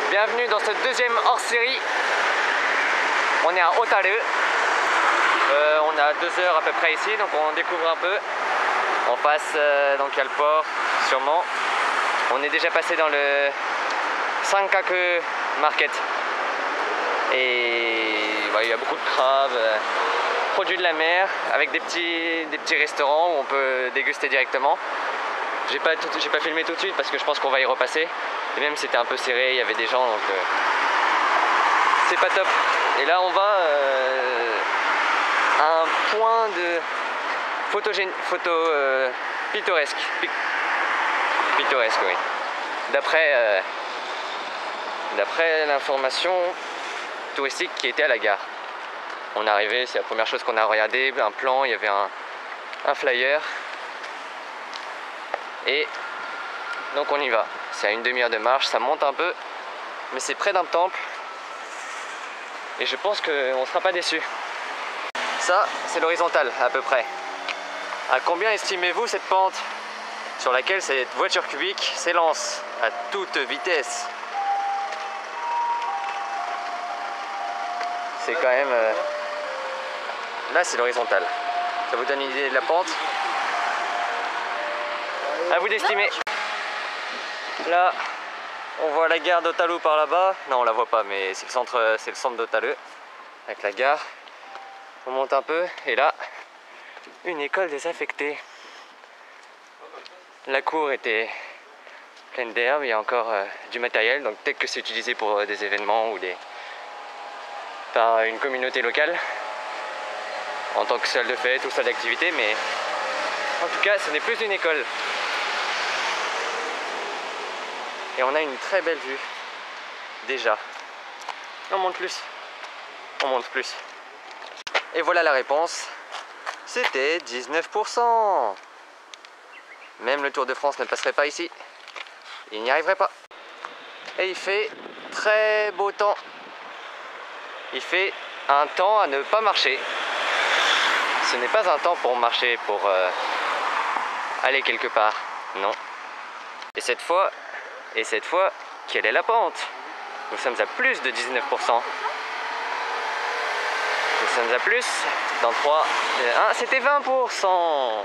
Bienvenue dans ce deuxième hors-série. On est à Hotaru. On est à 2 heures à peu près ici, donc on découvre un peu. En face, donc il y a le port, sûrement. On est déjà passé dans le Sankaku Market. Et il y a beaucoup de crabes, produits de la mer, avec des petits restaurants où on peut déguster directement. J'ai pas filmé tout de suite parce que je pense qu'on va y repasser. Et même c'était un peu serré, il y avait des gens, donc c'est pas top. Et là on va à un point de photo pittoresque. Pittoresque, oui. D'après l'information touristique qui était à la gare. On est arrivé, c'est la première chose qu'on a regardé, un plan, il y avait un flyer. Et donc on y va. C'est à une demi-heure de marche, ça monte un peu, mais c'est près d'un temple. Et je pense qu'on ne sera pas déçus. Ça, c'est l'horizontale à peu près. À combien estimez-vous cette pente sur laquelle cette voiture cubique s'élance à toute vitesse? C'est quand même... Là, c'est l'horizontale. Ça vous donne une idée de la pente? À vous d'estimer. Là, on voit la gare d'Hotaru par là-bas. Non, on la voit pas, mais c'est le centre d'Hotaru avec la gare. On monte un peu et là, une école désaffectée. La cour était pleine d'herbe, il y a encore du matériel, donc peut-être que c'est utilisé pour des événements ou par une communauté locale en tant que salle de fête ou salle d'activité, mais en tout cas, ce n'est plus une école. Et on a une très belle vue, déjà. On monte plus. On monte plus. Et voilà la réponse. C'était 19%. Même le Tour de France ne passerait pas ici. Il n'y arriverait pas. Et il fait très beau temps. Il fait un temps à ne pas marcher. Ce n'est pas un temps pour marcher, pour aller quelque part. Non. Et cette fois, quelle est la pente? Nous sommes à plus de 19%. Nous sommes à plus. Dans 3, 1, c'était 20%.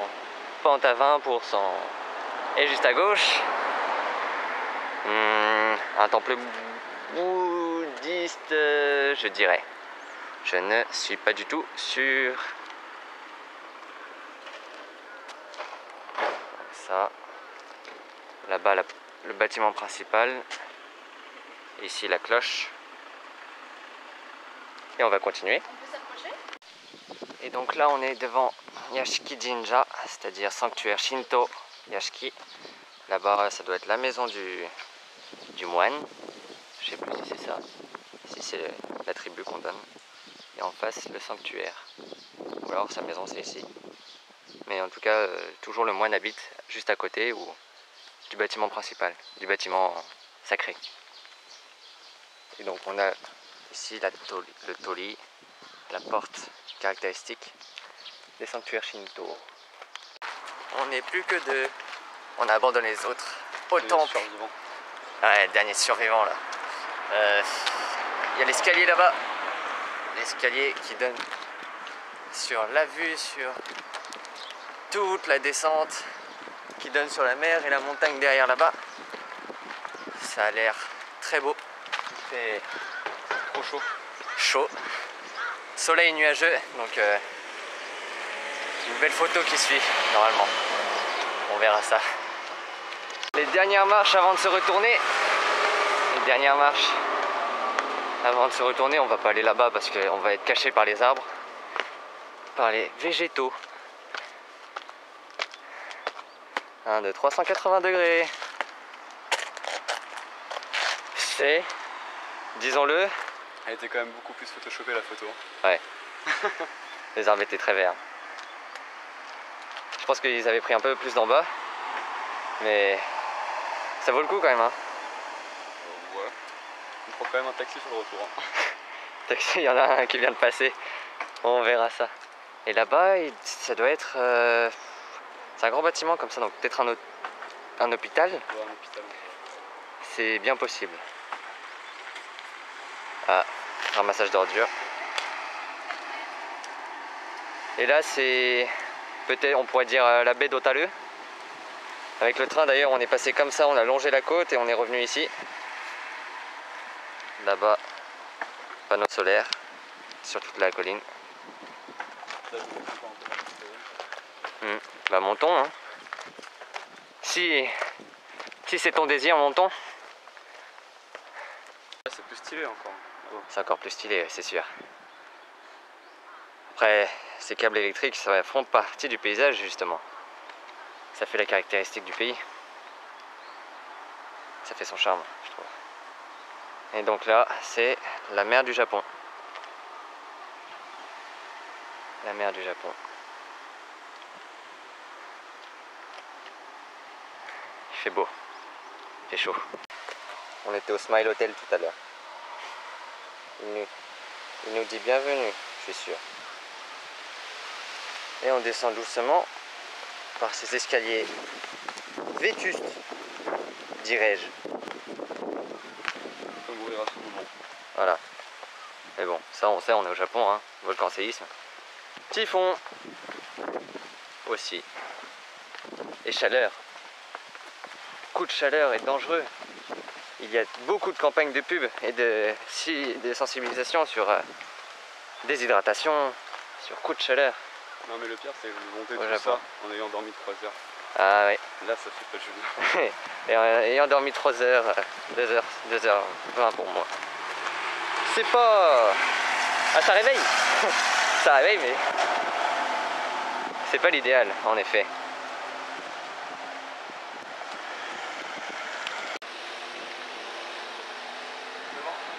Pente à 20%. Et juste à gauche, un temple bouddhiste, je dirais. Je ne suis pas du tout sûr. Ça. Là-bas, le bâtiment principal. Ici, la cloche. Et on va continuer. On peut s'approcher? Et donc là, on est devant Yashiki Jinja, c'est-à-dire sanctuaire Shinto Yashiki. Là-bas, ça doit être la maison du moine. Je sais plus si c'est ça. Si c'est l'attribut qu'on donne. Et en face, le sanctuaire. Ou alors sa maison, c'est ici. Mais en tout cas, toujours le moine habite juste à côté du bâtiment principal, du bâtiment sacré. Et donc on a ici le tori, la porte caractéristique des sanctuaires Shinto. On n'est plus que deux. On a abandonné les autres au temple. Ouais, dernier survivant là. Il y a l'escalier là-bas. L'escalier qui donne sur la vue, sur toute la descente qui donne sur la mer et la montagne derrière là-bas. Ça a l'air très beau. C'est trop chaud. Chaud. Soleil nuageux, donc une belle photo qui suit normalement. On verra ça. Les dernières marches avant de se retourner. Les dernières marches avant de se retourner. On va pas aller là-bas parce qu'on va être caché par les arbres, par les végétaux. Un de 380 degrés. C'est, disons-le, elle était quand même beaucoup plus photoshopée la photo. Ouais. Les arbres étaient très verts. Je pense qu'ils avaient pris un peu plus d'en bas, mais ça vaut le coup quand même. Hein. Ouais. On prend quand même un taxi sur le retour. Hein. Taxi, il y en a un qui vient de passer. On verra ça. Et là-bas, ça doit être... c'est un grand bâtiment comme ça, donc peut-être un hôpital. Ouais, un hôpital. C'est bien possible. Ah, ramassage d'ordures. Et là c'est peut-être on pourrait dire la baie d'Otalu. Avec le train d'ailleurs on est passé comme ça, on a longé la côte et on est revenu ici. Là-bas, panneau solaire sur toute la colline. Bah montons hein. Si c'est ton désir, montons. C'est plus stylé encore. C'est encore plus stylé, c'est sûr. Après, ces câbles électriques, ça font partie du paysage justement. Ça fait la caractéristique du pays. Ça fait son charme, je trouve. Et donc là, c'est la mer du Japon. La mer du Japon. Il fait beau. Il fait chaud. On était au Smile Hotel tout à l'heure. Il nous dit bienvenue, je suis sûr. Et on descend doucement par ces escaliers vétustes, dirais-je. On peut mourir à tout moment. Voilà. Mais bon, ça on sait, on est au Japon, hein. Volcan séisme. Typhon aussi. Et chaleur. Coup de chaleur est dangereux. Il y a beaucoup de campagnes de pub et de sensibilisation sur déshydratation, sur coup de chaleur. Non mais le pire c'est de monter Au tout Japon. ça en ayant dormi 3 heures. Ah oui. Là ça fait pas de jeu. Et ayant dormi 3 heures, 2h20 pour moi. C'est pas... Ah ça réveille. Ça réveille mais... C'est pas l'idéal en effet.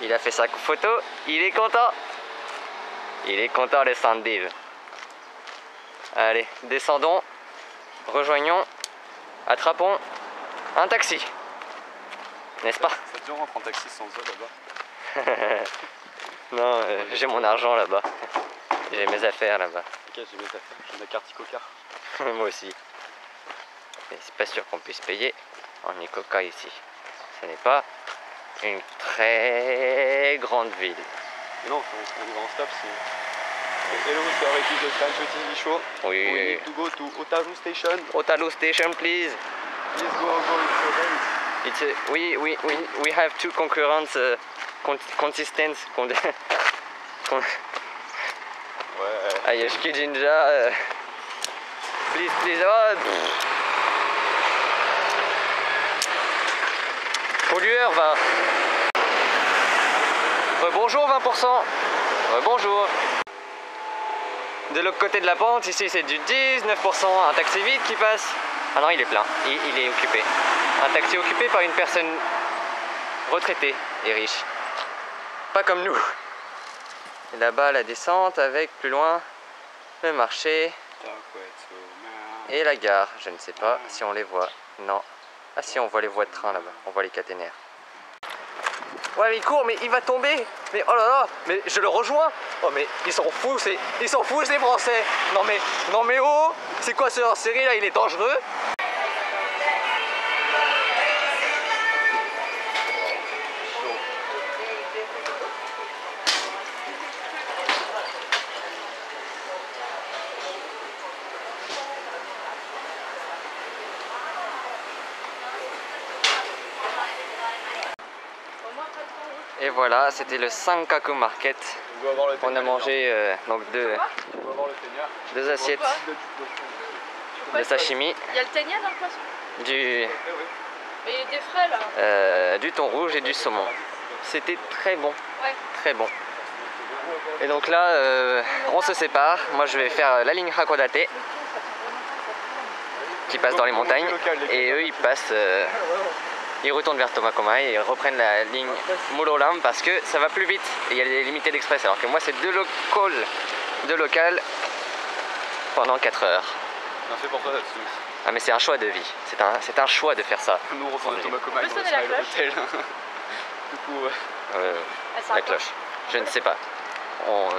Il a fait sa photo, il est content. Il est content le Sandiv. Allez, descendons, rejoignons, attrapons un taxi. N'est-ce pas? Ça te rentrer en taxi sans eux là-bas? Non, j'ai mon argent là-bas. J'ai mes affaires là-bas. Ok, j'ai mes affaires, j'ai ma carte Icoca. Moi aussi. Mais c'est pas sûr qu'on puisse payer en Icoca ici. Ce n'est pas une très grande ville. Mais non, quand on va en stop, c'est... Hello, sorry to the French TV show. Oui. We need to go to Otaru Station. Otaru Station, please. Please go It's we have two concurrents consistent. Ouais. Yashiki Jinja. Please. Oh, pollueur va. Bonjour 20%. Bonjour. De l'autre côté de la pente, ici c'est du 19%, un taxi vide qui passe. Ah non, il est plein, il est occupé. Un taxi occupé par une personne retraitée et riche. Pas comme nous. Et là-bas, la descente avec plus loin le marché et la gare. Je ne sais pas si on les voit. Non. Ah si, on voit les voies de train là-bas, on voit les caténaires. Ouais mais il court, mais il va tomber. Mais oh là là, mais je le rejoins. Oh mais ils s'en foutent ces Français. Non mais oh, c'est quoi ce hors-série là, il est dangereux. Et voilà, c'était le Sankaku Market. On a mangé donc deux assiettes de sashimi. Il y a le ténia dans le poisson. Du des frais là. Du thon rouge et du saumon. C'était très bon. Ouais. Très bon. Et donc là, on se sépare. Moi, je vais faire la ligne Hakodate qui passe dans les montagnes. Et eux, ils passent... ils retournent vers Tomakomai et reprennent la ligne Muroran parce que ça va plus vite et il y a des limités d'express, alors que moi c'est deux locales pendant 4 heures. Bien fait pour toi là-dessus. Ah mais c'est un choix de vie, c'est un choix de faire ça. Nous on retourne à Tomakomai dans le sonner la Smile cloche. Hotel. Du coup, La cloche, je ne sais pas,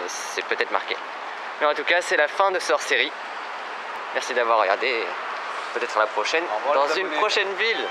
c'est peut-être marqué. Mais en tout cas c'est la fin de ce hors-série. Merci d'avoir regardé, peut-être à la prochaine, dans une prochaine ville.